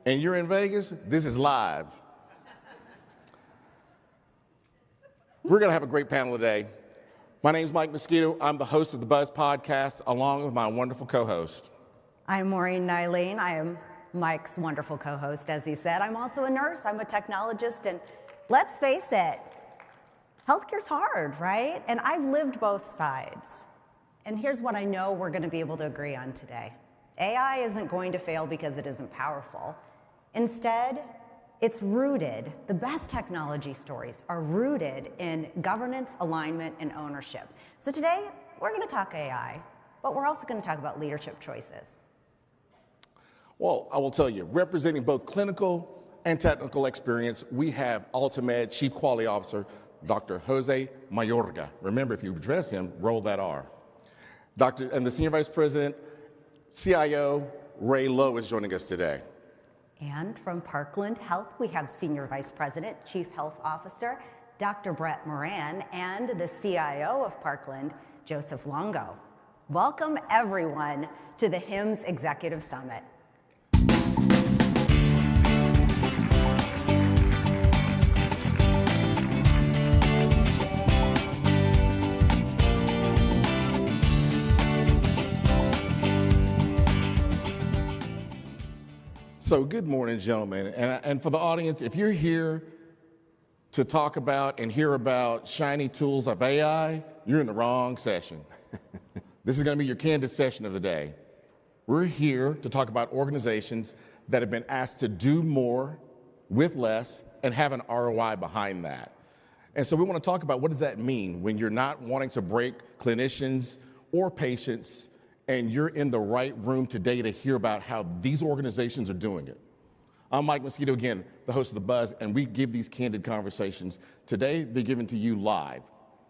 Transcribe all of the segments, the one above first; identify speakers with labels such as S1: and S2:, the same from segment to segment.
S1: and you're in Vegas, this is live. We're going to have a great panel today. My name is Mike Mosquito. I'm the host of the Buzz podcast, along with my wonderful co-host.
S2: I'm Maureen Nylene. I am Mike's wonderful co-host, as he said. I'm also a nurse. I'm a technologist, and let's face it, healthcare's hard, right? And I've lived both sides. And here's what I know we're going to be able to agree on today. AI isn't going to fail because it isn't powerful. Instead, it's rooted, the best technology stories are rooted in governance, alignment, and ownership. So today, we're going to talk AI, but we're also going to talk about leadership choices.
S1: Well, I will tell you, representing both clinical and technical experience, we have Ultimed Chief Quality Officer, Dr. Jose Mayorga. Remember, if you address him, roll that R. And the Senior Vice President, CIO, Ray Lowe is joining us today.
S2: And from Parkland Health, we have Senior Vice President, Chief Health Officer, Dr. Brett Moran, and the CIO of Parkland, Joseph Longo. Welcome, everyone, to the HIMSS Executive Summit.
S1: So good morning, gentlemen. And for the audience, if you're here to talk about and hear about shiny tools of AI, you're in the wrong session. This is going to be your candid session of the day. We're here to talk about organizations that have been asked to do more with less and have an ROI behind that. And so we want to talk about what does that mean when you're not wanting to break clinicians or patients and you're in the right room today to hear about how these organizations are doing it. I'm Mike Mosquito, again, the host of The Buzz, and we give these candid conversations. Today, they're given to you live,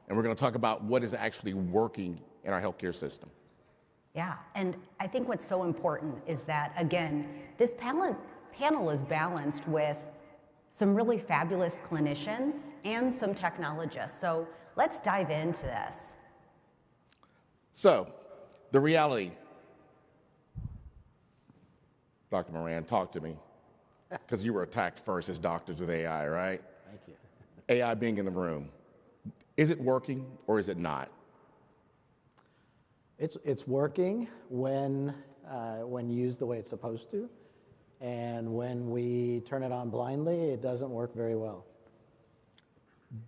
S1: and we're going to talk about what is actually working in our healthcare system.
S2: Yeah, and I think what's so important is that, again, this panel is balanced with some really fabulous clinicians and some technologists. So let's dive into this.
S1: So, the reality, Dr. Moran, talk to me, because you were attacked first as doctors with AI, right?
S3: Thank you.
S1: AI being in the room. Is it working or is it not?
S3: It's working when used the way it's supposed to, and when we turn it on blindly, it doesn't work very well.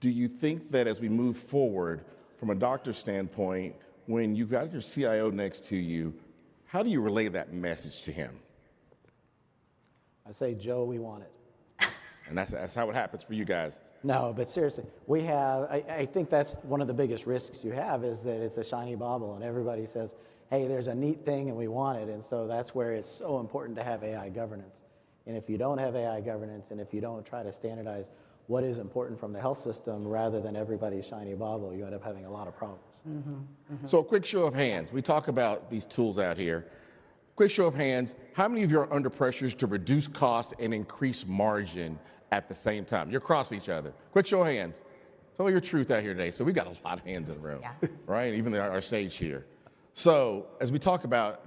S1: Do you think that as we move forward, from a doctor's standpoint, when you've got your CIO next to you, how do you relay that message to him?
S3: I say, Joe, we want it.
S1: And that's how it happens for you guys.
S3: No, but seriously, we have, I think that's one of the biggest risks you have is that it's a shiny bauble and everybody says, hey, there's a neat thing and we want it. And so that's where it's so important to have AI governance. And if you don't have AI governance and if you don't try to standardize what is important from the health system rather than everybody's shiny bauble, you end up having a lot of problems.
S2: Mm-hmm, mm-hmm.
S1: So a quick show of hands. We talk about these tools out here. Quick show of hands. How many of you are under pressures to reduce cost and increase margin at the same time? You're across each other. Quick show of hands. Tell your truth out here today. So we've got a lot of hands in the room,
S2: yeah.
S1: Right? Even our stage here. So as we talk about,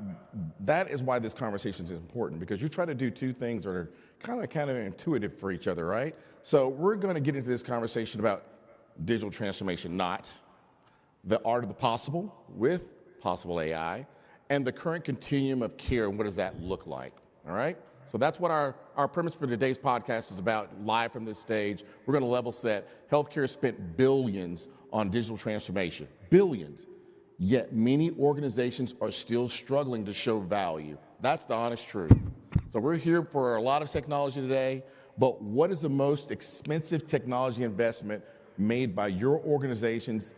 S1: that is why this conversation is important, because you try to do two things that are kind of intuitive for each other, right? So we're going to get into this conversation about digital transformation, not the art of the possible with possible AI, and the current continuum of care, and what does that look like, all right? So that's what our premise for today's podcast is about, live from this stage. We're going to level set. Healthcare spent billions on digital transformation, billions, yet many organizations are still struggling to show value. That's the honest truth. So we're here for a lot of technology today, but what is the most expensive technology investment made by your organizations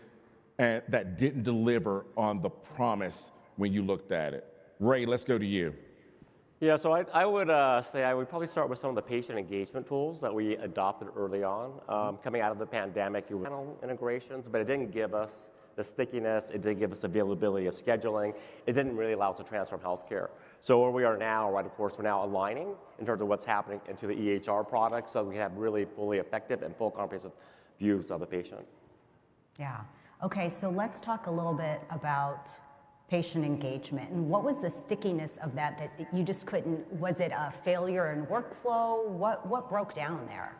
S1: and that didn't deliver on the promise when you looked at it? Ray, let's go to you.
S4: Yeah, so I would say I would probably start with some of the patient engagement tools that we adopted early on. Coming out of the pandemic, it was panel integrations, but it didn't give us the stickiness, it didn't give us the availability of scheduling, it didn't really allow us to transform healthcare. So where we are now, right, of course, we're now aligning in terms of what's happening into the EHR product so we can have really fully effective and full comprehensive views of the patient.
S2: Yeah. Okay, so let's talk a little bit about patient engagement, and what was the stickiness of that you just couldn't, was it a failure in workflow? What broke down there?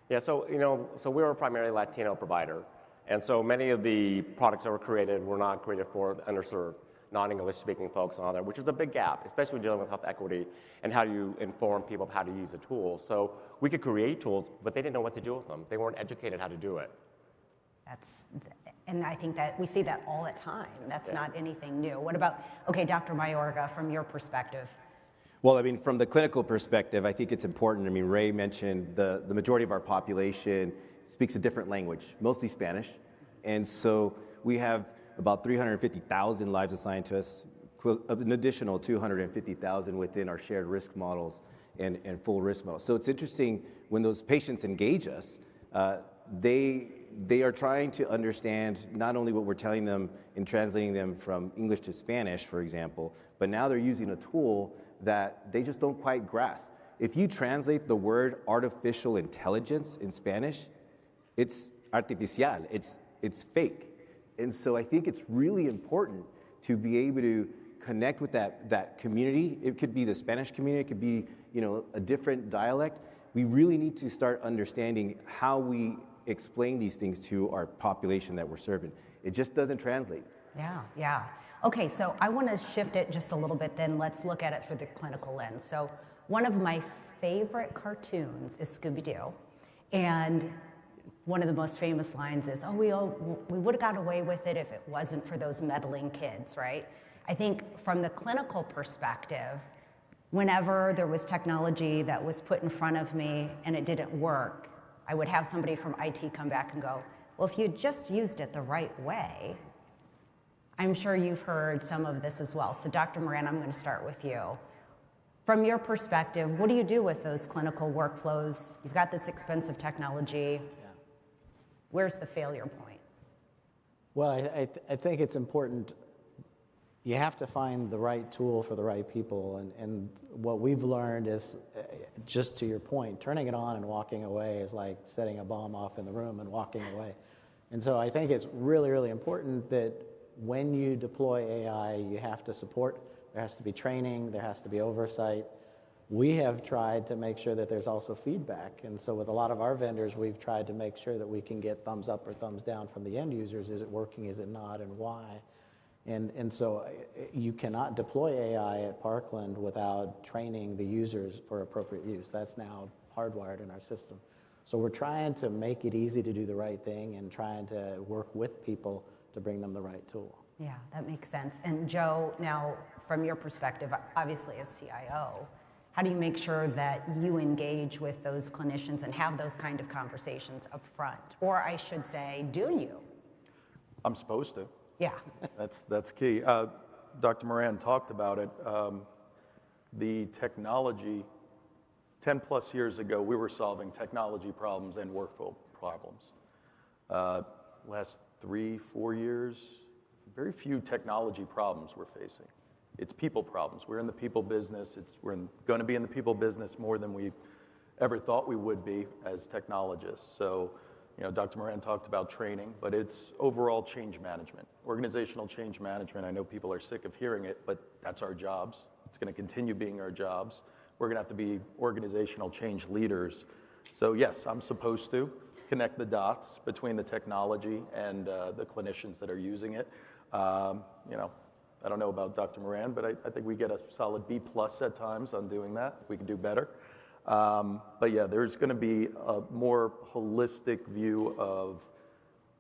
S4: Yeah, so we were a primarily Latino provider, and so many of the products that were created were not created for underserved, non-English speaking folks on there, which is a big gap, especially when dealing with health equity and how do you inform people of how to use the tools. So we could create tools, but they didn't know what to do with them. They weren't educated how to do it.
S2: And I think that we see that all the time. That's not anything new. What about, okay, Dr. Mayorga, from your perspective?
S5: Well, I mean, from the clinical perspective, I think it's important. I mean, Ray mentioned the majority of our population speaks a different language, mostly Spanish. And so we have about 350,000 lives assigned to us, an additional 250,000 within our shared risk models and full risk models. So it's interesting when those patients engage us, they are trying to understand not only what we're telling them in translating them from English to Spanish, for example, but now they're using a tool that they just don't quite grasp. If you translate the word artificial intelligence in Spanish, it's artificial, it's fake. And so I think it's really important to be able to connect with that community. It could be the Spanish community, it could be a different dialect. We really need to start understanding how we explain these things to our population that we're serving. It just doesn't translate.
S2: Yeah. Okay, so I want to shift it just a little bit, then let's look at it through the clinical lens. So one of my favorite cartoons is Scooby-Doo, and one of the most famous lines is, we would have got away with it if it wasn't for those meddling kids, right? I think from the clinical perspective, whenever there was technology that was put in front of me and it didn't work, I would have somebody from IT come back and go, well, if you just used it the right way. I'm sure you've heard some of this as well. So Dr. Moran, I'm going to start with you. From your perspective, what do you do with those clinical workflows? You've got this expensive technology. Where's the failure point?
S3: Well, I think it's important. You have to find the right tool for the right people. And what we've learned is, just to your point, turning it on and walking away is like setting a bomb off in the room and walking away. And so I think it's really, really important that when you deploy AI, you have to support. There has to be training. There has to be oversight. We have tried to make sure that there's also feedback. And so with a lot of our vendors, we've tried to make sure that we can get thumbs up or thumbs down from the end users. Is it working? Is it not? And why? And so you cannot deploy AI at Parkland without training the users for appropriate use. That's now hardwired in our system. So we're trying to make it easy to do the right thing and trying to work with people to bring them the right tool.
S2: Yeah, that makes sense. And Joe, now from your perspective, obviously as CIO, how do you make sure that you engage with those clinicians and have those kind of conversations up front? Or I should say, do you?
S6: I'm supposed to.
S2: Yeah.
S6: That's key. Dr. Moran talked about it. The technology, 10 plus years ago, we were solving technology problems and workflow problems. Last 3-4 years, very few technology problems we're facing. It's people problems. We're in the people business. We're going to be in the people business more than we ever thought we would be as technologists. So, Dr. Moran talked about training, but it's overall change management, organizational change management. I know people are sick of hearing it, but that's our jobs. It's going to continue being our jobs. We're going to have to be organizational change leaders. So yes, I'm supposed to connect the dots between the technology and the clinicians that are using it. I don't know about Dr. Moran, but I think we get a solid B+ at times on doing that. We can do better. But yeah, there's going to be a more holistic view of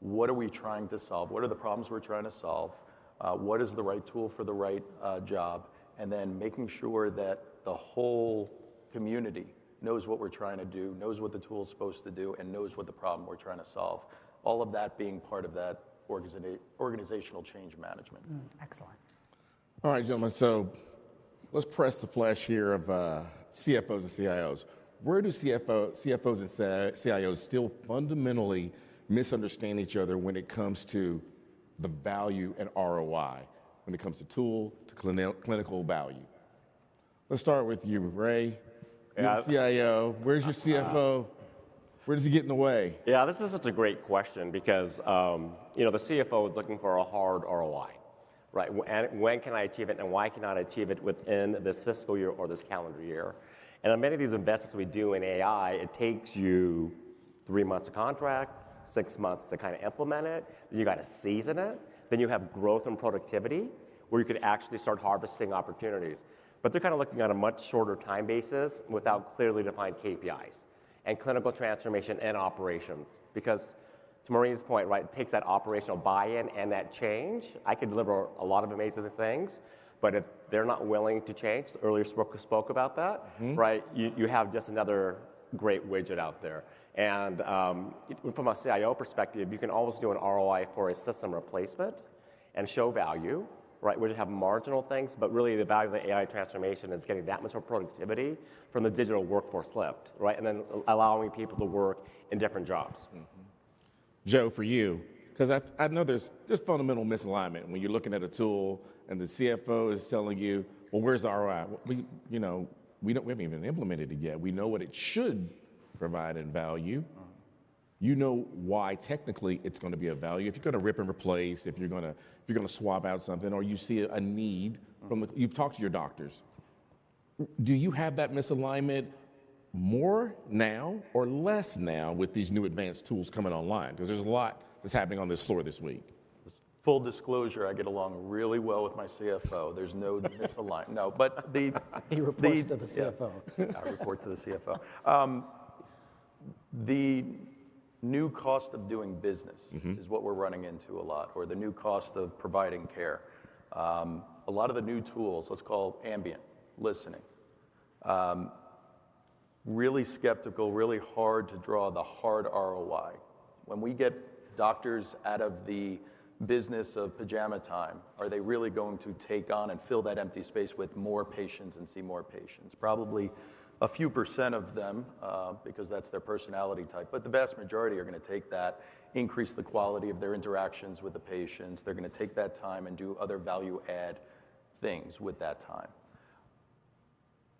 S6: what are we trying to solve? What are the problems we're trying to solve? What is the right tool for the right job? And then making sure that the whole community knows what we're trying to do, knows what the tool is supposed to do, and knows what the problem we're trying to solve. All of that being part of that organizational change management.
S2: Excellent.
S1: All right, gentlemen, so let's press the flesh here of CFOs and CIOs. Where do CFOs and CIOs still fundamentally misunderstand each other when it comes to the value and ROI, when it comes to tool to clinical value? Let's start with you, Ray. You're the CIO. Where's your CFO? Where does he get in the way?
S4: Yeah, this is such a great question because the CFO is looking for a hard ROI, right? And when can I achieve it, and why cannot I achieve it within this fiscal year or this calendar year? And on many of these investments we do in AI, it takes you 3 months of contract, 6 months to kind of implement it, then you got to season it, then you have growth and productivity, where you could actually start harvesting opportunities. But they're kind of looking at a much shorter time basis without clearly defined KPIs and clinical transformation and operations. Because to Maureen's point, right, it takes that operational buy-in and that change. I could deliver a lot of amazing things, but if they're not willing to change, earlier spoke about that, right, you have just another great widget out there. And from a CIO perspective, you can always do an ROI for a system replacement and show value, right, which have marginal things, but really the value of the AI transformation is getting that much more productivity from the digital workforce lift, right, and then allowing people to work in different jobs.
S1: Joe, for you, because I know there's fundamental misalignment when you're looking at a tool and the CFO is telling you, well, where's the ROI? We haven't even implemented it yet. We know what it should provide in value. You know why technically it's going to be of value. If you're going to rip and replace, if you're going to swap out something, or you see a need you've talked to your doctors. Do you have that misalignment more now or less now with these new advanced tools coming online? Because there's a lot that's happening on this floor this week.
S6: Full disclosure, I get along really well with my CFO. There's no misalignment. No, but
S3: He reports to the CFO.
S6: Yeah, I report to the CFO. The new cost of doing business is what we're running into a lot, or the new cost of providing care. A lot of the new tools, let's call ambient listening, really skeptical, really hard to draw the hard ROI. When we get doctors out of the business of pajama time, are they really going to take on and fill that empty space with more patients and see more patients? Probably a few percent of them, because that's their personality type, but the vast majority are going to take that, increase the quality of their interactions with the patients. They're going to take that time and do other value add things with that time.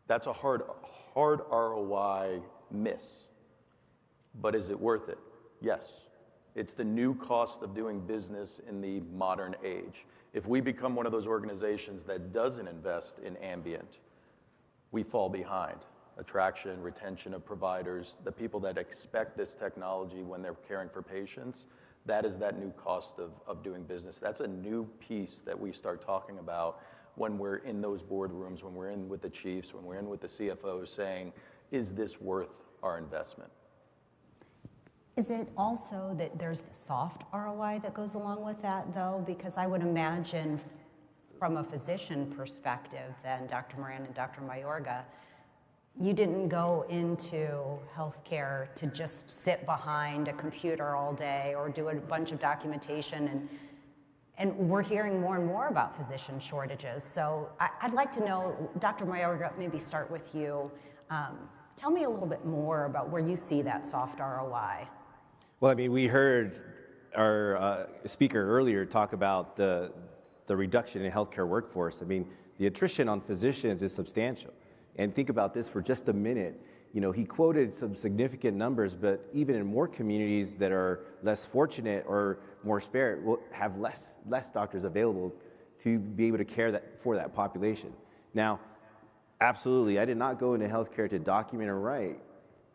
S6: That's a hard ROI miss, but is it worth it? Yes. It's the new cost of doing business in the modern age. If we become one of those organizations that doesn't invest in ambient, we fall behind. Attraction, retention of providers, the people that expect this technology when they're caring for patients, that is that new cost of doing business. That's a new piece that we start talking about when we're in those boardrooms, when we're in with the chiefs, when we're in with the CFOs saying, is this worth our investment?
S2: Is it also that there's the soft ROI that goes along with that, though? Because I would imagine from a physician perspective, then Dr. Moran and Dr. Mayorga, you didn't go into healthcare to just sit behind a computer all day or do a bunch of documentation. And we're hearing more and more about physician shortages. So I'd like to know, Dr. Mayorga, maybe start with you. Tell me a little bit more about where you see that soft ROI.
S5: Well, I mean, we heard our speaker earlier talk about the reduction in healthcare workforce. I mean, the attrition on physicians is substantial. And think about this for just a minute. You know, he quoted some significant numbers, but even in more communities that are less fortunate or more spared will have less doctors available to be able to care for that population. Now, absolutely, I did not go into healthcare to document or write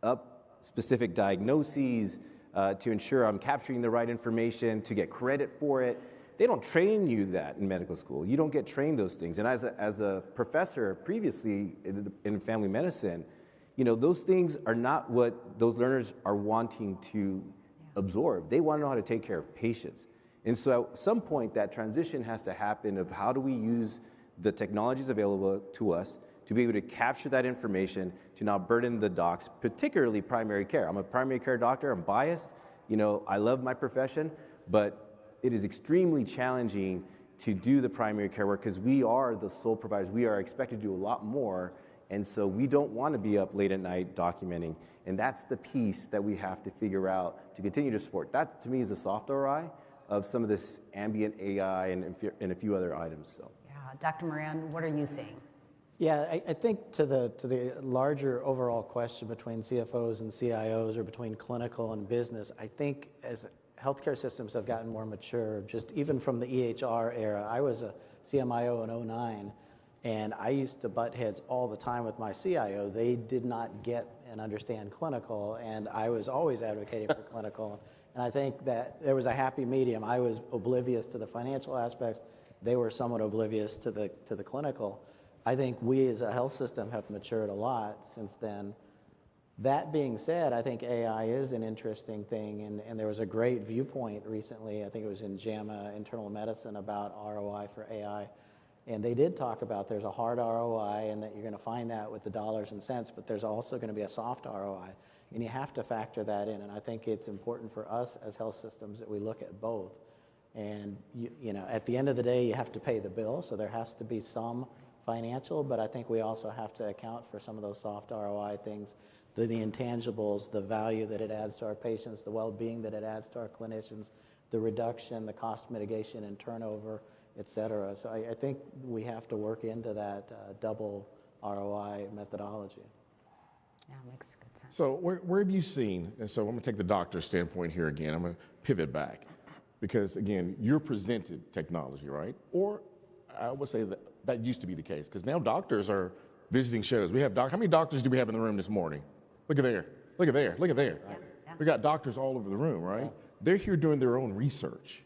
S5: up specific diagnoses to ensure I'm capturing the right information, to get credit for it. They don't train you that in medical school. You don't get trained those things. And as a professor previously in family medicine, you know, those things are not what those learners are wanting to absorb. They want to know how to take care of patients. And so at some point, that transition has to happen of how do we use the technologies available to us to be able to capture that information to not burden the docs, particularly primary care. I'm a primary care doctor. I'm biased. You know, I love my profession, but it is extremely challenging to do the primary care work because we are the sole providers. We are expected to do a lot more, and so we don't want to be up late at night documenting. And that's the piece that we have to figure out to continue to support. That, to me, is a soft ROI of some of this ambient AI and a few other items. So.
S2: Yeah, Dr. Moran, what are you seeing?
S3: Yeah, I think to the larger overall question between CFOs and CIOs or between clinical and business, I think as healthcare systems have gotten more mature, just even from the EHR era. I was a CMIO in '09, and I used to butt heads all the time with my CIO. They did not get and understand clinical, and I was always advocating for clinical. And I think that there was a happy medium. I was oblivious to the financial aspects. They were somewhat oblivious to the clinical. I think we as a health system have matured a lot since then. That being said, I think AI is an interesting thing, and there was a great viewpoint recently, I think it was in JAMA Internal Medicine, about ROI for AI. And they did talk about there's a hard ROI and that you're going to find that with the dollars and cents, but there's also going to be a soft ROI. And you have to factor that in. And I think it's important for us as health systems that we look at both. And you know, at the end of the day, you have to pay the bill, so there has to be some financial, but I think we also have to account for some of those soft ROI things, the intangibles, the value that it adds to our patients, the well-being that it adds to our clinicians, the reduction, the cost mitigation and turnover, et cetera. So I think we have to work into that double ROI methodology.
S2: Yeah, makes good sense.
S1: So where have you seen, and so I'm going to take the doctor's standpoint here again, I'm going to pivot back, because again, you're presented technology, right? Or I would say that used to be the case, because now doctors are visiting shows. We have how many doctors do we have in the room this morning? Look at there, look at there, look at there.
S2: Yeah, yeah.
S1: We got doctors all over the room, right? Yeah. They're here doing their own research,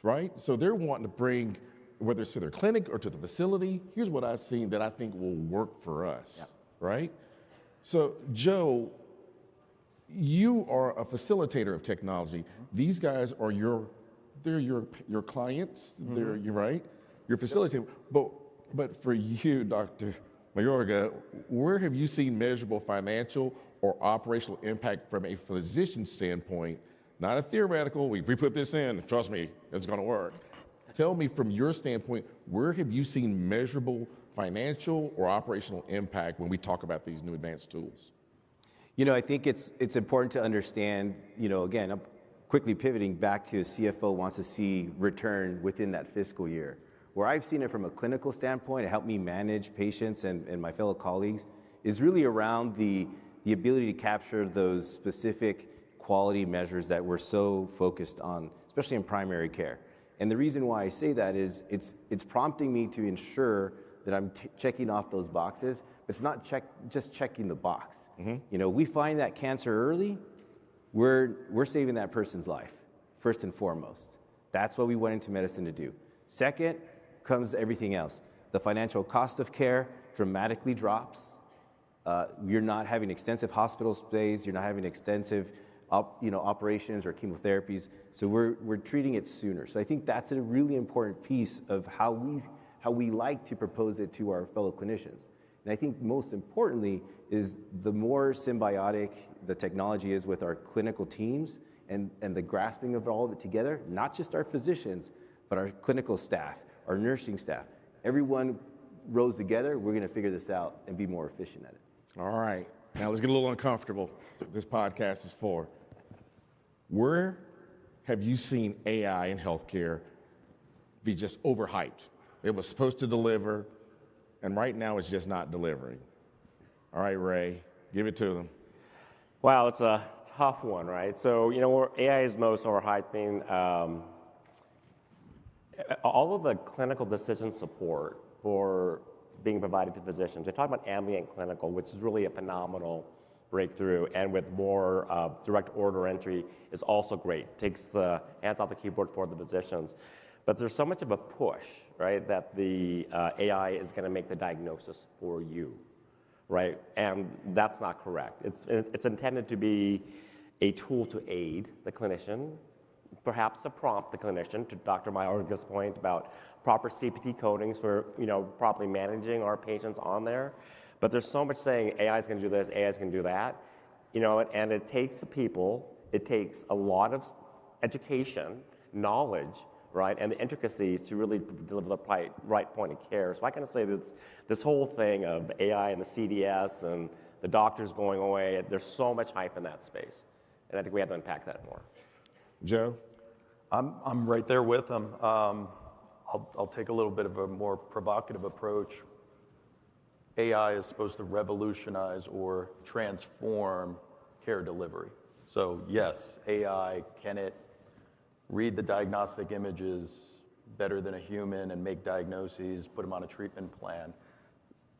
S1: right? So they're wanting to bring, whether it's to their clinic or to the facility, here's what I've seen that I think will work for us, right? So Joe, you are a facilitator of technology. These guys are your clients, they're right? You're facilitating, but for you, Dr. Mayorga, where have you seen measurable financial or operational impact from a physician standpoint? Not a theoretical, we put this in, trust me, it's gonna work. Tell me from your standpoint, where have you seen measurable financial or operational impact when we talk about these new advanced tools?
S5: You know, I think it's important to understand, you know, again, I'm quickly pivoting back to a CFO wants to see return within that fiscal year. Where I've seen it from a clinical standpoint, it helped me manage patients and my fellow colleagues, is really around the ability to capture those specific quality measures that we're so focused on, especially in primary care. And the reason why I say that is it's prompting me to ensure that I'm checking off those boxes, but it's not just checking the box. You know, we find that cancer early, we're saving that person's life, first and foremost. That's what we went into medicine to do. Second comes everything else. The financial cost of care dramatically drops. You're not having extensive hospital stays, you're not having extensive operations or chemotherapies, so we're treating it sooner. So I think that's a really important piece of how we like to propose it to our fellow clinicians. And I think most importantly is the more symbiotic the technology is with our clinical teams and the grasping of all of it together, not just our physicians, but our clinical staff, our nursing staff. Everyone rows together, we're gonna figure this out and be more efficient at it.
S1: All right, now let's get a little uncomfortable. This podcast is for. Where have you seen AI in healthcare be just overhyped? It was supposed to deliver, and right now it's just not delivering. All right, Ray, give it to them.
S4: Wow, it's a tough one, right? So, you know, where AI is most overhyping, all of the clinical decision support for being provided to physicians. They talk about ambient clinical, which is really a phenomenal breakthrough, and with more direct order entry is also great. Takes the hands off the keyboard for the physicians. But there's so much of a push, right, that the AI is going to make the diagnosis for you, right? And that's not correct. It's intended to be a tool to aid the clinician, perhaps to prompt the clinician, to Dr. Mayorga's point about proper CPT codings for, you know, properly managing our patients on there. But there's so much saying AI is going to do this, AI is going to do that, you know, and it takes the people, it takes a lot of education, knowledge, right, and the intricacies to really deliver the right point of care. So I kind of say this whole thing of AI and the CDS and the doctors going away, there's so much hype in that space. And I think we have to unpack that more.
S1: Joe?
S6: I'm right there with them. I'll take a little bit of a more provocative approach. AI is supposed to revolutionize or transform care delivery. So yes, AI, can it read the diagnostic images, better than a human and make diagnoses, put them on a treatment plan.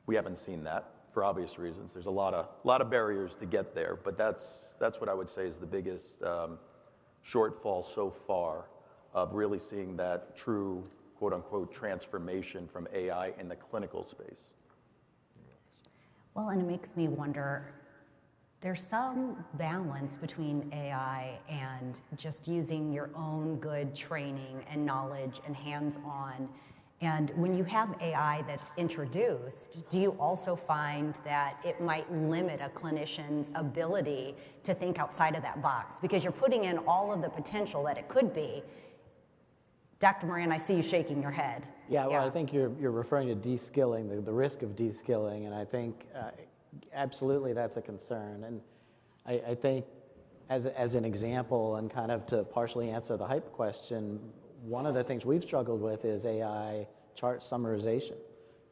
S6: We haven't seen that for obvious reasons. There's a lot of barriers to get there, but that's what I would say is the biggest shortfall so far of really seeing that true, quote unquote, transformation from AI in the clinical space.
S2: Well, and it makes me wonder, there's some balance between AI and just using your own good training and knowledge and hands-on. And when you have AI that's introduced, do you also find that it might limit a clinician's ability to think outside of that box? Because you're putting in all of the potential that it could be. Dr. Moran, I see you shaking your head.
S3: Yeah, well, I think you're referring to de-skilling, the risk of de-skilling, and I think absolutely that's a concern. And I think as an example, and kind of to partially answer the hype question, one of the things we've struggled with is AI chart summarization.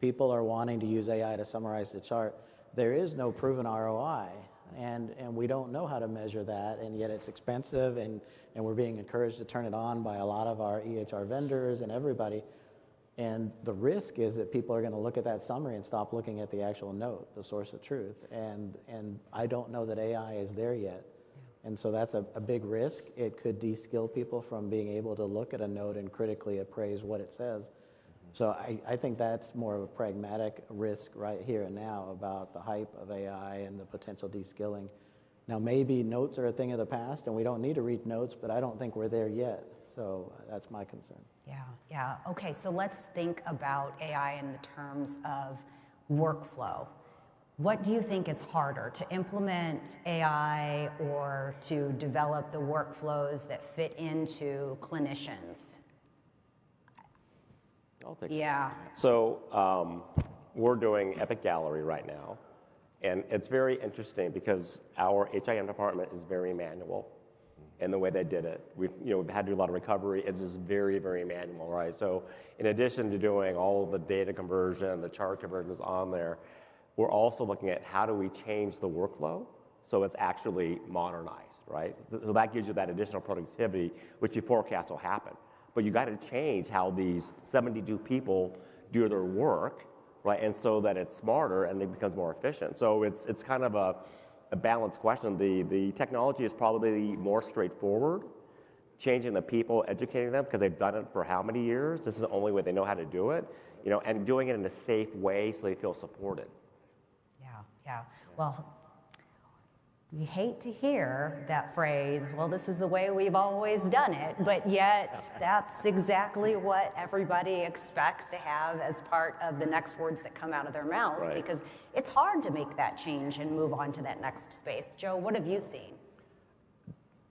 S3: People are wanting to use AI to summarize the chart. There is no proven ROI, and we don't know how to measure that, and yet it's expensive, and we're being encouraged to turn it on by a lot of our EHR vendors and everybody. And the risk is that people are going to look at that summary and stop looking at the actual note, the source of truth. And I don't know that AI is there yet. And so that's a big risk. It could de-skill people from being able to look at a note and critically appraise what it says. So I think that's more of a pragmatic risk right here and now about the hype of AI and the potential de-skilling. Now, maybe notes are a thing of the past and we don't need to read notes, but I don't think we're there yet. So that's my concern.
S2: Yeah. Okay, so let's think about AI in the terms of workflow. What do you think is harder, to implement AI or to develop the workflows that fit into clinicians?
S4: I'll take it.
S2: Yeah.
S4: So we're doing Epic Gallery right now, and it's very interesting because our HIM department is very manual in the way they did it. We've had to do a lot of recovery. It's just very, very manual, right? So in addition to doing all the data conversion, the chart conversions on there, we're also looking at how do we change the workflow so it's actually modernized, right? So that gives you that additional productivity, which you forecast will happen. But you got to change how these 72 people do their work, right? And so that it's smarter and it becomes more efficient. So it's kind of a balanced question. The technology is probably more straightforward, changing the people, educating them, because they've done it for how many years? This is the only way they know how to do it, and doing it in a safe way so they feel supported.
S2: Yeah. Well, we hate to hear that phrase, well, this is the way we've always done it, but yet that's exactly what everybody expects to have as part of the next words that come out of their mouth,
S4: right?
S2: Because it's hard to make that change and move on to that next space. Joe, what have you seen?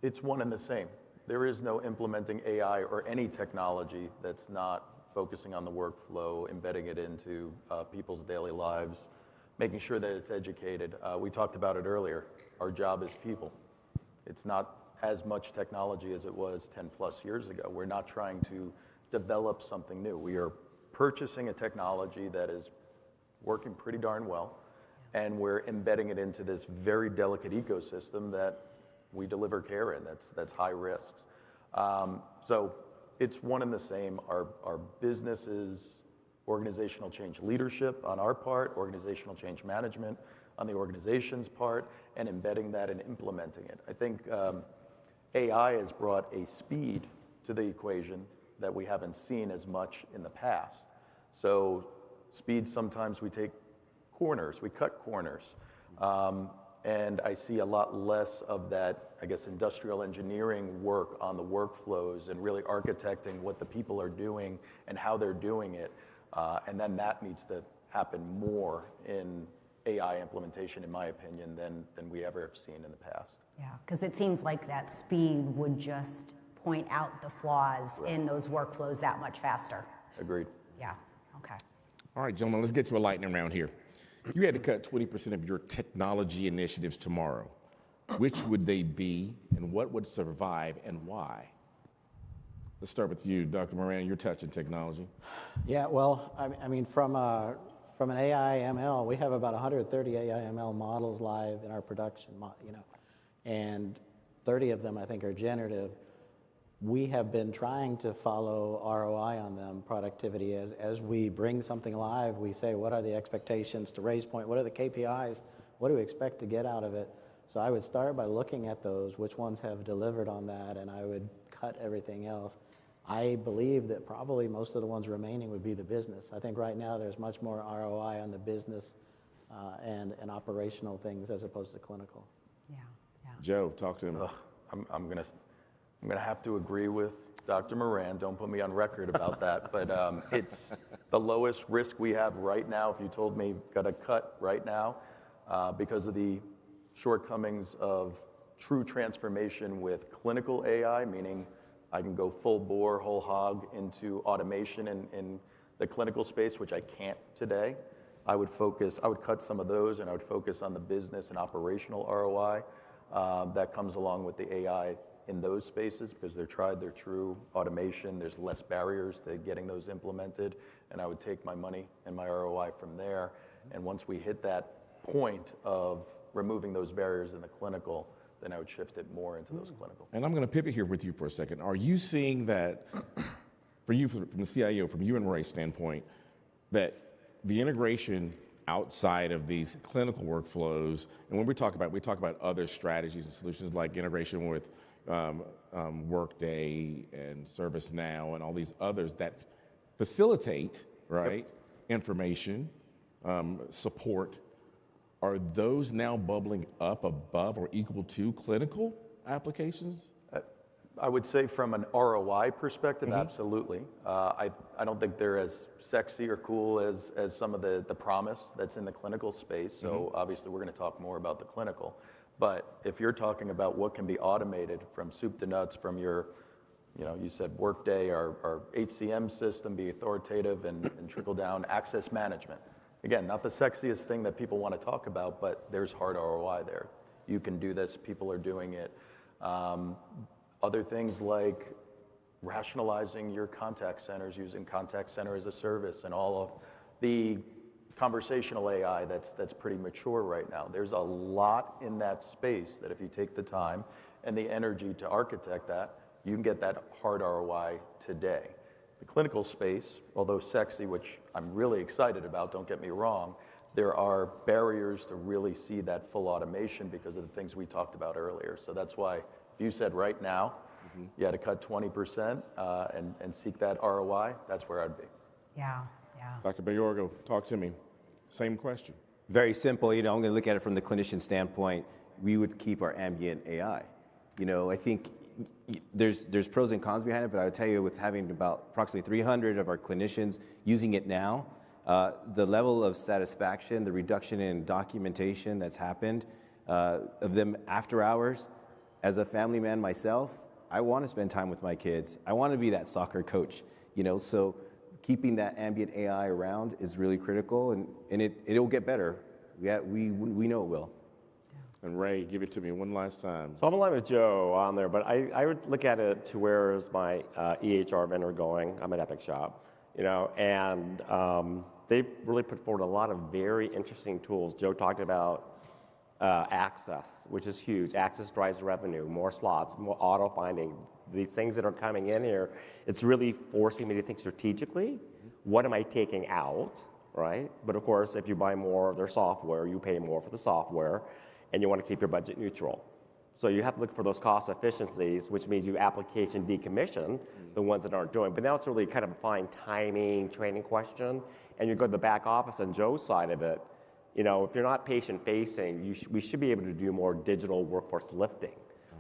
S6: It's one and the same. There is no implementing AI or any technology that's not focusing on the workflow, embedding it into people's daily lives, making sure that it's educated. We talked about it earlier. Our job is people. It's not as much technology as it was 10 plus years ago. We're not trying to develop something new. We are purchasing a technology that is working pretty darn well, and we're embedding it into this very delicate ecosystem that we deliver care in. That's high risks. So it's one and the same. Our business is organizational change leadership on our part, organizational change management on the organization's part, and embedding that and implementing it. I think AI has brought a speed to the equation that we haven't seen as much in the past. So speed, sometimes we take corners, we cut corners. And I see a lot less of that, I guess, industrial engineering work on the workflows and really architecting what the people are doing and how they're doing it. And then that needs to happen more in AI implementation, in my opinion, than we ever have seen in the past.
S2: Yeah, because it seems like that speed would just point out the flaws in those workflows that much faster.
S6: Agreed.
S2: Yeah, okay.
S1: All right, gentlemen, let's get to a lightning round here. You had to cut 20% of your technology initiatives tomorrow. Which would they be, and what would survive, and why? Let's start with you, Dr. Moran. You're touching technology.
S3: Yeah, well, I mean, from an AI ML, we have about 130 AI ML models live in our production, and 30 of them I think are generative. we have been trying to follow ROI on them, productivity. As we bring something live, we say, what are the expectations? To Ray's point, what are the KPIs? What do we expect to get out of it? So I would start by looking at those, which ones have delivered on that, and I would cut everything else. I believe that probably most of the ones remaining would be the business. I think right now there's much more ROI on the business and operational things as opposed to clinical.
S2: Yeah, yeah.
S1: Joe, talk to him.
S6: I'm gonna have to agree with Dr. Moran. Don't put me on record about that, but it's the lowest risk we have right now. If you told me got to cut right now because of the shortcomings of true transformation with clinical AI, meaning I can go full bore, whole hog into automation in the clinical space, which I can't today. I would cut some of those, and I would focus on the business and operational ROI that comes along with the AI in those spaces, because they're tried, they're true. Automation, there's less barriers to getting those implemented, and I would take my money and my ROI from there. And once we hit that point of removing those barriers in the clinical, then I would shift it more into those clinical.
S1: And I'm going to pivot here with you for a second. Are you seeing that, for you, from the CIO, from you and Ray's standpoint, that the integration outside of these clinical workflows, and when we talk about other strategies and solutions like integration with Workday and ServiceNow and all these others that facilitate, right, information, support, are those now bubbling up above or equal to clinical applications?
S6: I would say from an ROI perspective, absolutely. I don't think they're as sexy or cool as some of the promise that's in the clinical space. So obviously we're going to talk more about the clinical. But if you're talking about what can be automated from soup to nuts, from your, you said Workday, our HCM system, be authoritative and trickle down access management. Again, not the sexiest thing that people want to talk about, but there's hard ROI there. You can do this, people are doing it. Other things like rationalizing your contact centers, using contact center as a service, and all of the conversational AI that's pretty mature right now. There's a lot in that space that if you take the time and the energy to architect that, you can get that hard ROI today. The clinical space, although sexy, which I'm really excited about, don't get me wrong, there are barriers to really see that full automation because of the things we talked about earlier. So that's why if you said right now, you had to cut 20% and seek that ROI, that's where I'd be.
S2: Yeah, yeah.
S1: Dr. Bayorgo, talk to me. Same question.
S5: Very simple. I'm going to look at it from the clinician standpoint. We would keep our ambient AI. I think there's pros and cons behind it, but I would tell you, with having about approximately 300 of our clinicians using it now, the level of satisfaction, the reduction in documentation that's happened of them after hours. As a family man myself, I want to spend time with my kids. I want to be that soccer coach, so keeping that ambient AI around is really critical, and it'll get better. We know it will.
S1: And Ray, give it to me one last time.
S4: So I'm aligned with Joe on there, but I would look at it to where is my EHR vendor going. I'm at Epic Shop, and they've really put forward a lot of very interesting tools. Joe talked about access, which is huge. Access drives revenue, more slots, more auto finding. These things that are coming in here, it's really forcing me to think strategically. What am I taking out, right? But of course, if you buy more of their software, you pay more for the software, and you want to keep your budget neutral. So you have to look for those cost efficiencies, which means you application decommission the ones that aren't doing. But now it's really kind of a fine timing, training question. And you go to the back office on Joe's side of it, if you're not patient-facing, we should be able to do more digital workforce lifting,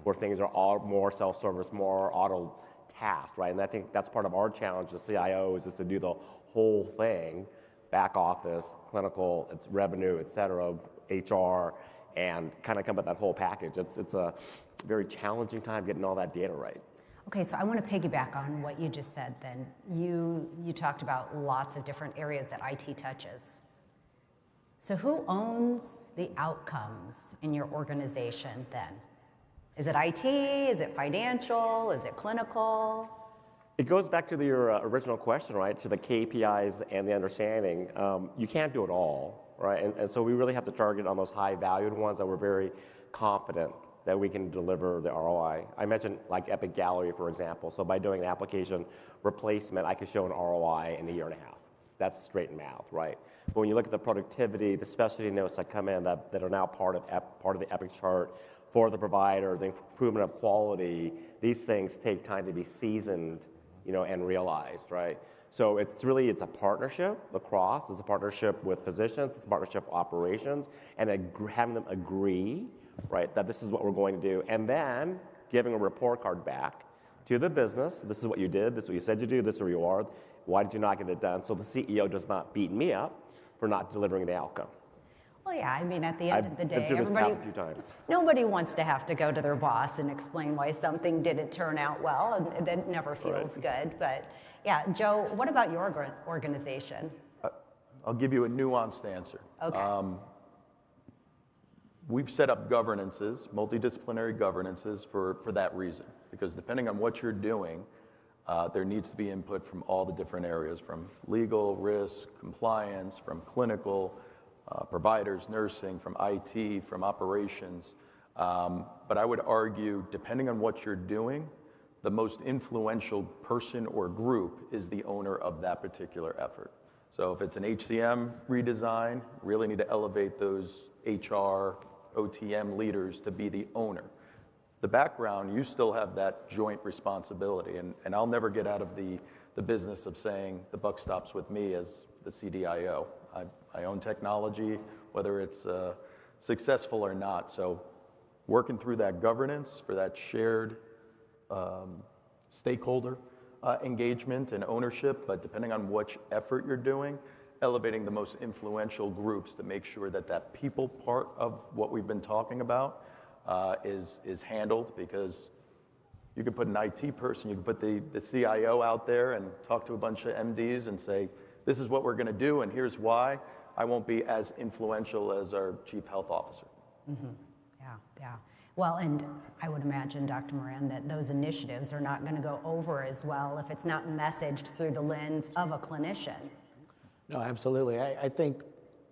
S4: where things are all more self-service, more auto-tasked, right? And I think that's part of our challenge as CIOs is to do the whole thing, back office, clinical, it's revenue, et cetera, HR, and kind of come up with that whole package. It's a very challenging time getting all that data right.
S2: Okay, so I want to piggyback on what you just said then. You talked about lots of different areas that IT touches. So who owns the outcomes in your organization then? Is it IT? Is it financial? Is it clinical?
S4: It goes back to your original question, right? To the KPIs and the understanding. You can't do it all, right? And so we really have to target on those high valued ones that we're very confident that we can deliver the ROI. I mentioned like Epic Gallery, for example. So by doing an application replacement, I could show an ROI in a year and a half. That's straight math, right? But when you look at the productivity, the specialty notes that come in that are now part of the Epic chart for the provider, the improvement of quality, these things take time to be seasoned, and realized, right? So it's a partnership across. It's a partnership with physicians. It's a partnership with operations, and having them agree, right, that this is what we're going to do, and then giving a report card back to the business. This is what you did. This is what you said you do. This is where you are. Why did you not get it done? So the CEO does not beat me up for not delivering the outcome.
S2: Well, yeah, I mean, at the end of the day,
S4: I've been through this path a few times.
S2: Nobody wants to have to go to their boss and explain why something didn't turn out well, and that never feels good. But yeah, Joe, what about your organization?
S6: I'll give you a nuanced answer.
S2: Okay.
S6: We've set up governances, multidisciplinary governances for that reason, because depending on what you're doing, there needs to be input from all the different areas, from legal, risk, compliance, from clinical, providers, nursing, from IT, from operations. But I would argue, depending on what you're doing, the most influential person or group is the owner of that particular effort. So if it's an HCM redesign, really need to elevate those HR, OTM leaders to be the owner. The background, you still have that joint responsibility, and I'll never get out of the business of saying the buck stops with me as the CDIO. I own technology, whether it's successful or not. So working through that governance for that shared stakeholder engagement and ownership, but depending on which effort you're doing, elevating the most influential groups to make sure that that people part of what we've been talking about is handled, because you could put an IT person, you could put the CIO out there and talk to a bunch of MDs and say, this is what we're going to do, and here's why. I won't be as influential as our chief health officer.
S2: Mm-hmm. Yeah. Well, and I would imagine, Dr. Moran, that those initiatives are not going to go over as well if it's not messaged through the lens of a clinician.
S3: No, absolutely. I think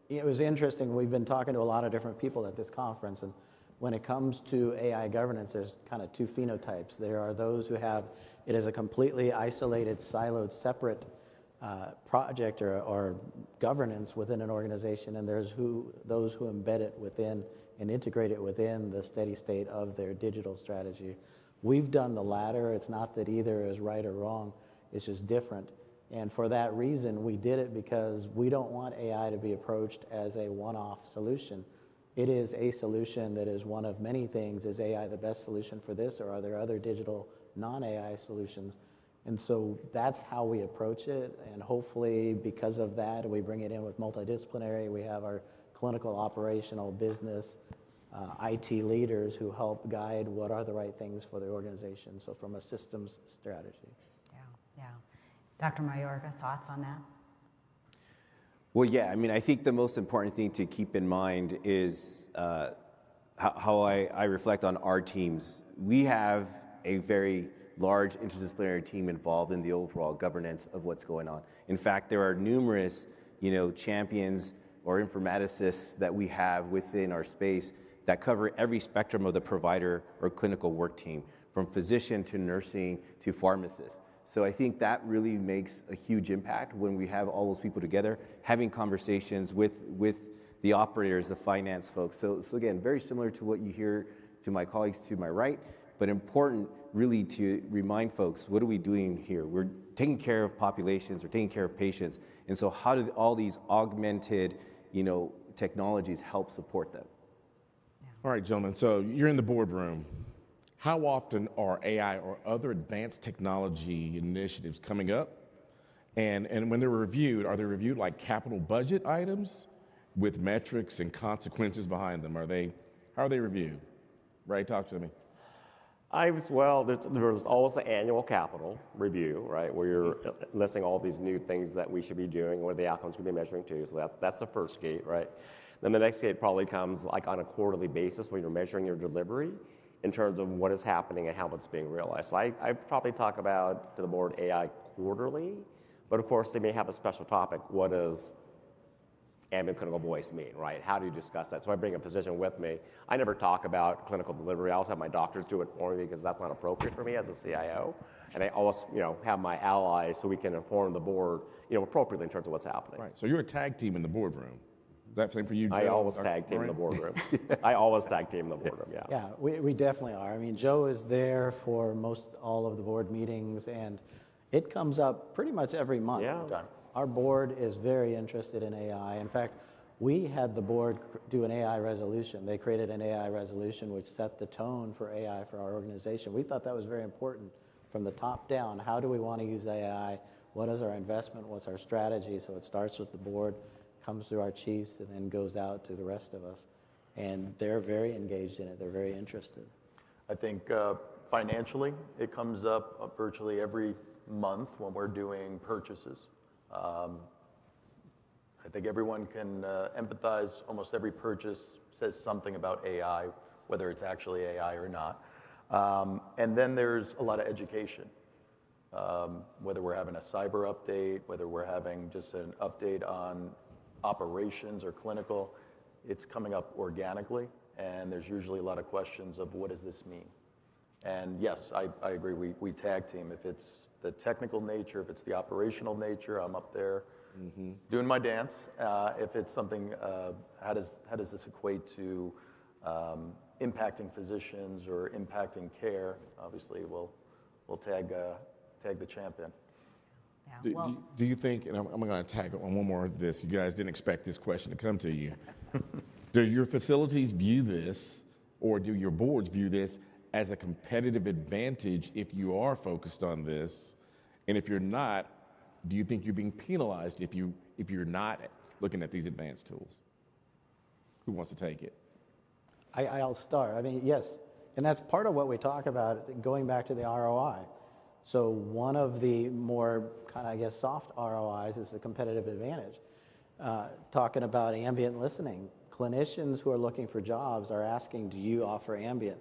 S3: it was interesting. We've been talking to a lot of different people at this conference, and when it comes to AI governance, there's kind of two phenotypes. There are those who have it as a completely isolated, siloed, separate project or governance within an organization, and there's those who embed it within and integrate it within the steady state of their digital strategy. We've done the latter. It's not that either is right or wrong, it's just different. And for that reason, we did it because we don't want AI to be approached as a one-off solution. It is a solution that is one of many things. Is AI the best solution for this, or are there other digital non-AI solutions? And so that's how we approach it, and hopefully because of that, we bring it in with multidisciplinary. We have our clinical, operational, business, IT leaders who help guide what are the right things for the organization, so from a systems strategy.
S2: Yeah. Dr. Mayorga, thoughts on that?
S5: Well, yeah, I mean, I think the most important thing to keep in mind is how I reflect on our teams. We have a very large interdisciplinary team involved in the overall governance of what's going on. In fact, there are numerous, champions or informaticists that we have within our space that cover every spectrum of the provider or clinical work team, from physician to nursing to pharmacist. So I think that really makes a huge impact when we have all those people together, having conversations with the operators, the finance folks. So again, very similar to what you hear to my colleagues to my right, but important really to remind folks, what are we doing here? We're taking care of populations, we're taking care of patients, and so how do all these augmented, technologies help support them?
S2: Yeah.
S1: All right, gentlemen, so you're in the boardroom. How often are AI or other advanced technology initiatives coming up? And when they're reviewed, are they reviewed like capital budget items with metrics and consequences behind them? How are they reviewed? Ray, talk to me.
S4: There's always the annual capital review, right, where you're listing all these new things that we should be doing, what the outcomes could be measuring to. So that's the first gate, right? Then the next gate probably comes like on a quarterly basis when you're measuring your delivery in terms of what is happening and how it's being realized. So I probably talk about to the board AI quarterly, but of course they may have a special topic. What is ambient clinical voice mean, right? How do you discuss that? So I bring a physician with me. I never talk about clinical delivery. I always have my doctors do it for me because that's not appropriate for me as a CIO. And I always, have my allies so we can inform the board, appropriately in terms of what's happening.
S1: Right. So you're a tag team in the boardroom. Is that same for you, Joe?
S4: I always tag team in the boardroom. I always tag team in the boardroom, yeah.
S3: Yeah, we definitely are. I mean, Joe is there for most all of the board meetings, and it comes up pretty much every month.
S4: Yeah.
S3: Our board is very interested in AI. In fact, we had the board do an AI resolution. They created an AI resolution which set the tone for AI for our organization. We thought that was very important from the top down. How do we want to use AI? What is our investment? What's our strategy? So it starts with the board, comes through our chiefs, and then goes out to the rest of us. And they're very engaged in it. They're very interested.
S6: I think financially, it comes up virtually every month when we're doing purchases. I think everyone can empathize. Almost every purchase says something about AI, whether it's actually AI or not. And then there's a lot of education, whether we're having a cyber update, whether we're having just an update on operations or clinical, it's coming up organically, and there's usually a lot of questions of what does this mean? And yes, I agree, we tag team. If it's the technical nature, if it's the operational nature, I'm up there doing my dance. If it's something, how does this equate to impacting physicians or impacting care? Obviously, we'll tag the champion.
S2: Yeah,
S1: Do you think, and I'm going to tag on one more of this, you guys didn't expect this question to come to you. Do your facilities view this, or do your boards view this as a competitive advantage if you are focused on this? And if you're not, do you think you're being penalized if you're not looking at these advanced tools? Who wants to take it?
S3: I'll start. I mean, yes, and that's part of what we talk about, going back to the ROI. So one of the more kind of, I guess, soft ROIs is the competitive advantage. Talking about ambient listening, clinicians who are looking for jobs are asking, do you offer ambient?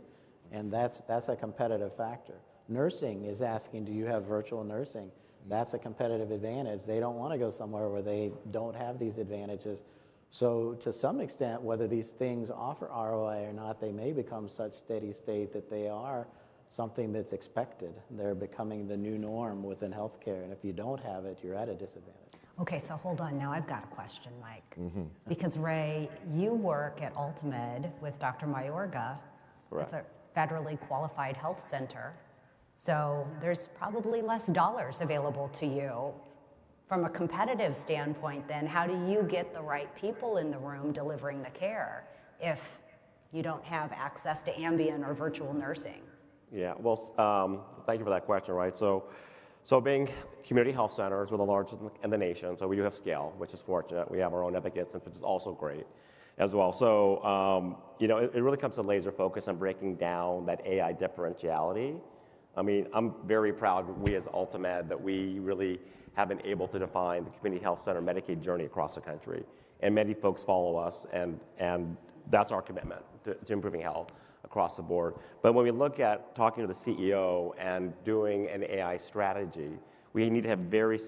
S3: And that's a competitive factor. Nursing is asking, do you have virtual nursing? That's a competitive advantage. They don't want to go somewhere where they don't have these advantages. So to some extent, whether these things offer ROI or not, they may become such steady state that they are something that's expected. They're becoming the new norm within healthcare. And if you don't have it, you're at a disadvantage.
S2: Okay, so hold on. Now I've got a question, Mike. Because Ray, you work at Ultimed with Dr. Mayorga.
S4: Correct.
S2: It's a federally qualified health center. So there's probably less dollars available to you. From a competitive standpoint, then, how do you get the right people in the room delivering the care if you don't have access to ambient or virtual nursing?
S4: Yeah, well, thank you for that question, right? So being community health centers, we're the largest in the nation, so we do have scale, which is fortunate. We have our own advocates, which is also great as well. So, it really comes to laser focus on breaking down that AI differentiality. I mean, I'm very proud, we as Ultimed, that we really have been able to define the community health center Medicaid journey across the country. And many folks follow us, and that's our commitment to improving health across the board. But when we look at talking to the CEO and doing an AI strategy, we need to have very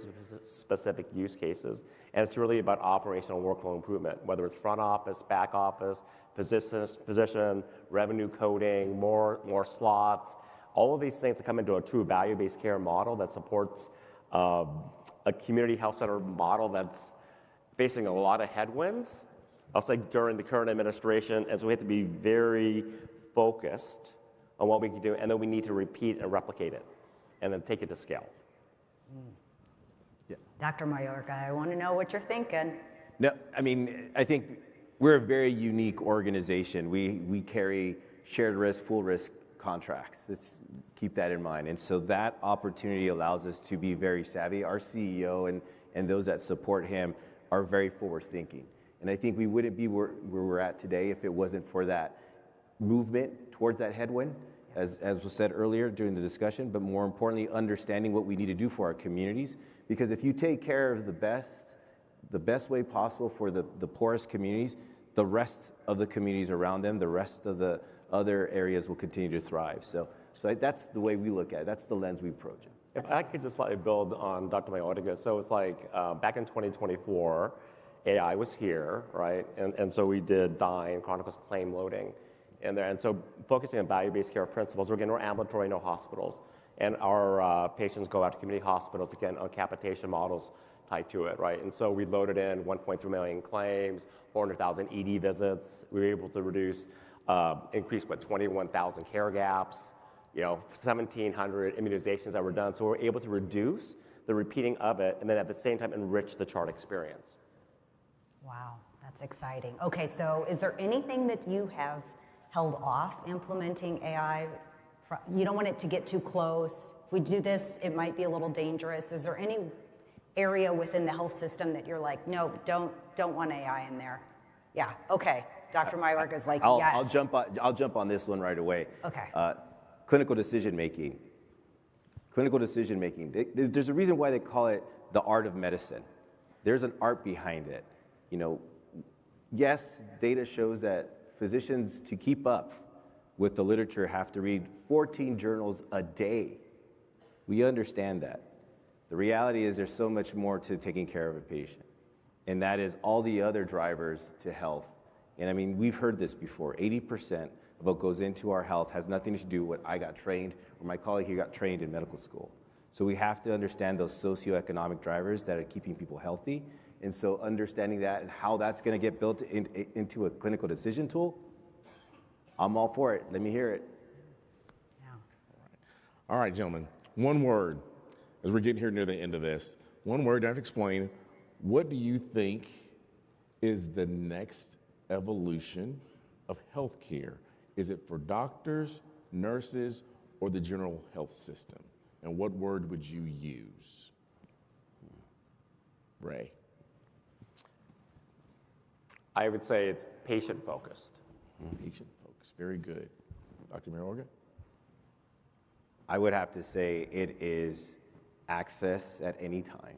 S4: specific use cases. And it's really about operational workflow improvement, whether it's front office, back office, physician, revenue coding, more slots, all of these things that come into a true value-based care model that supports a community health center model that's facing a lot of headwinds, I'll say during the current administration, and so we have to be very focused on what we can do, and then we need to repeat and replicate it, and then take it to scale.
S5: Yeah.
S2: Dr. Mayorga, I want to know what you're thinking.
S5: No, I mean, I think we're a very unique organization. We carry shared risk, full risk contracts. Let's keep that in mind. And so that opportunity allows us to be very savvy. Our CEO and those that support him are very forward thinking. And I think we wouldn't be where we're at today if it wasn't for that movement towards that headwind, as was said earlier during the discussion, but more importantly, understanding what we need to do for our communities. Because if you take care of the best way possible for the poorest communities, the rest of the communities around them, the rest of the other areas will continue to thrive. So that's the way we look at it. That's the lens we approach it.
S4: If I could just slightly build on Dr. Mayorga, so it's like back in 2024, AI was here, right? And so we did DINE, Chronicles Claim Loading in there. And so focusing on value-based care principles, again, we're ambulatory, no hospitals. And our patients go out to community hospitals, again, on capitation models tied to it, right? And so we loaded in 1.3 million claims, 400,000 ED visits. We were able to reduce, increase, 21,000 care gaps, 1,700 immunizations that were done. So we're able to reduce the repeating of it, and then at the same time enrich the chart experience.
S2: Wow, that's exciting. Okay, so is there anything that you have held off implementing AI? You don't want it to get too close. If we do this, it might be a little dangerous. Is there any area within the health system that you're like, no, don't want AI in there? Yeah, okay. Dr. Myrick is like, yes.
S5: I'll jump on this one right away.
S2: Okay.
S5: Clinical decision making. Clinical decision making. There's a reason why they call it the art of medicine. There's an art behind it. Yes, data shows that physicians, to keep up with the literature, have to read 14 journals a day. We understand that. The reality is there's so much more to taking care of a patient, and that is all the other drivers to health. And I mean, we've heard this before. 80% of what goes into our health has nothing to do with what I got trained or my colleague here got trained in medical school. So we have to understand those socioeconomic drivers that are keeping people healthy. And so understanding that and how that's going to get built into a clinical decision tool, I'm all for it. Let me hear it.
S2: Yeah.
S1: All right, gentlemen, one word, as we're getting here near the end of this, one word to explain, what do you think is the next evolution of healthcare? Is it for doctors, nurses, or the general health system? And what word would you use? Ray.
S4: I would say it's patient-focused.
S1: Patient-focused, very good. Dr. Mayorga?
S5: I would have to say it is access at any time.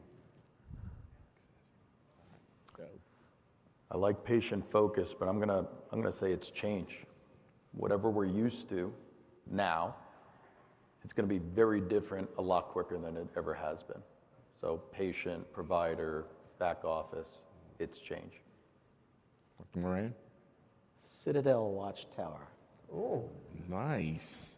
S6: I like patient focus, but I'm gonna say it's change. Whatever we're used to now, it's gonna be very different a lot quicker than it ever has been. So patient, provider, back office, it's change.
S1: Dr. Moran?
S3: Citadel Watchtower.
S2: Ooh.
S1: Nice.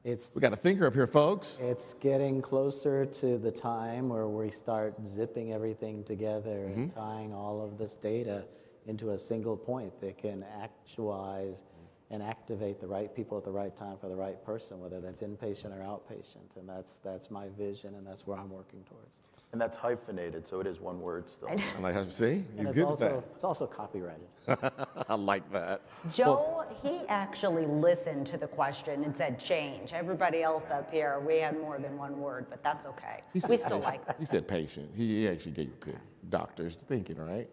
S1: We got a thinker up here, folks.
S3: It's getting closer to the time where we start zipping everything together and tying all of this data into a single point that can actualize and activate the right people at the right time for the right person, whether that's inpatient or outpatient. And that's my vision, and that's where I'm working towards.
S6: And that's hyphenated, so it is one word still.
S1: I like how see, he's
S3: And
S1: good at that.
S3: it's also copyrighted.
S1: I like that.
S2: Joe, he actually listened to the question and said change. Everybody else up here, we had more than one word, but that's okay. We still like that.
S1: He said patient. He actually gave it to doctors thinking, right?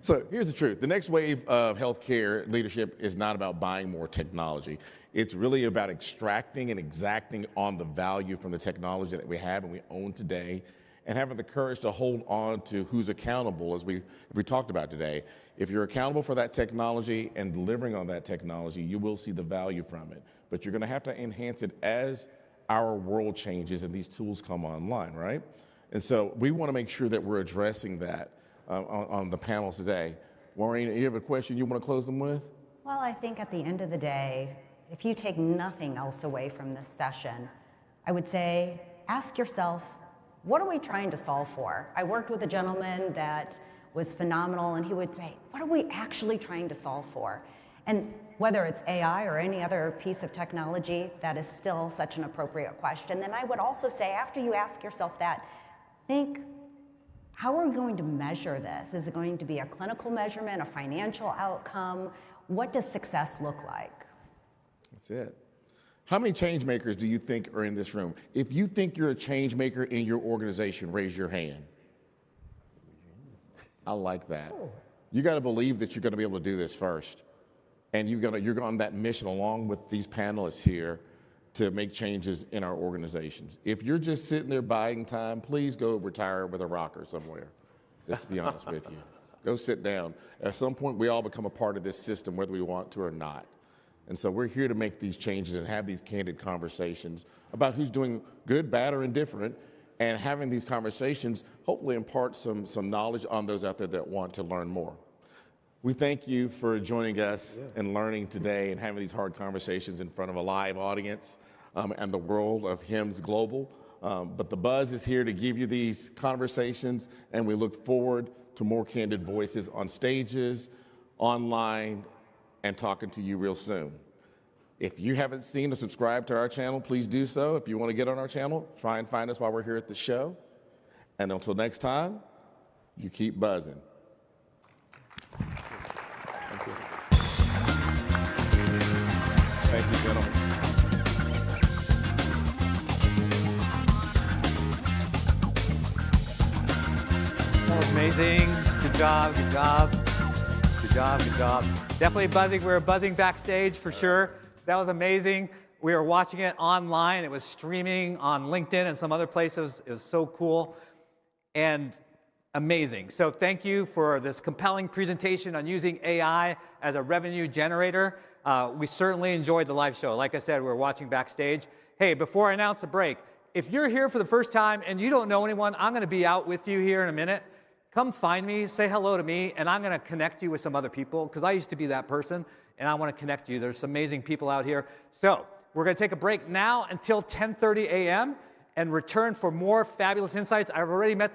S1: So here's the truth. The next wave of healthcare leadership is not about buying more technology. It's really about extracting and exacting on the value from the technology that we have and we own today, and having the courage to hold on to who's accountable, as we talked about today. If you're accountable for that technology and delivering on that technology, you will see the value from it. But you're gonna have to enhance it as our world changes and these tools come online, right? And so we wanna make sure that we're addressing that on the panels today. Maureen, you have a question you wanna close them with?
S2: Well, I think at the end of the day, if you take nothing else away from this session, I would say, ask yourself, what are we trying to solve for? I worked with a gentleman that was phenomenal, and he would say, what are we actually trying to solve for? And whether it's AI or any other piece of technology, that is still such an appropriate question. Then I would also say, after you ask yourself that, think, how are we going to measure this? Is it going to be a clinical measurement, a financial outcome? What does success look like?
S1: That's it. How many change makers do you think are in this room? If you think you're a change maker in your organization, raise your hand. I like that. You got to believe that you're going to be able to do this first. And you're on that mission along with these panelists here to make changes in our organizations. If you're just sitting there biding time, please go retire with a rocker somewhere, just to be honest with you. Go sit down. At some point, we all become a part of this system, whether we want to or not. And so we're here to make these changes and have these candid conversations about who's doing good, bad, or indifferent, and having these conversations hopefully impart some knowledge on those out there that want to learn more. We thank you for joining us and learning today and having these hard conversations in front of a live audience and the world of HIMSS Global. But the Buzz is here to give you these conversations, and we look forward to more candid voices on stages, online, and talking to you real soon. If you haven't seen or subscribed to our channel, please do so. If you want to get on our channel, try and find us while we're here at the show. And until next time, you keep buzzing. Thank you. Thank you, gentlemen.
S7: That was amazing. Good job, good job. Good job, good job. Definitely buzzing. We were buzzing backstage for sure. That was amazing. We were watching it online. It was streaming on LinkedIn and some other places. It was so cool and amazing. So thank you for this compelling presentation on using AI as a revenue generator. We certainly enjoyed the live show. Like I said, we were watching backstage. Hey, before I announce the break, if you're here for the first time and you don't know anyone, I'm going to be out with you here in a minute. Come find me, say hello to me, and I'm going to connect you with some other people, because I used to be that person, and I want to connect you. There's some amazing people out here. So we're going to take a break now until 10:30 a.m. and return for more fabulous insights. I've already met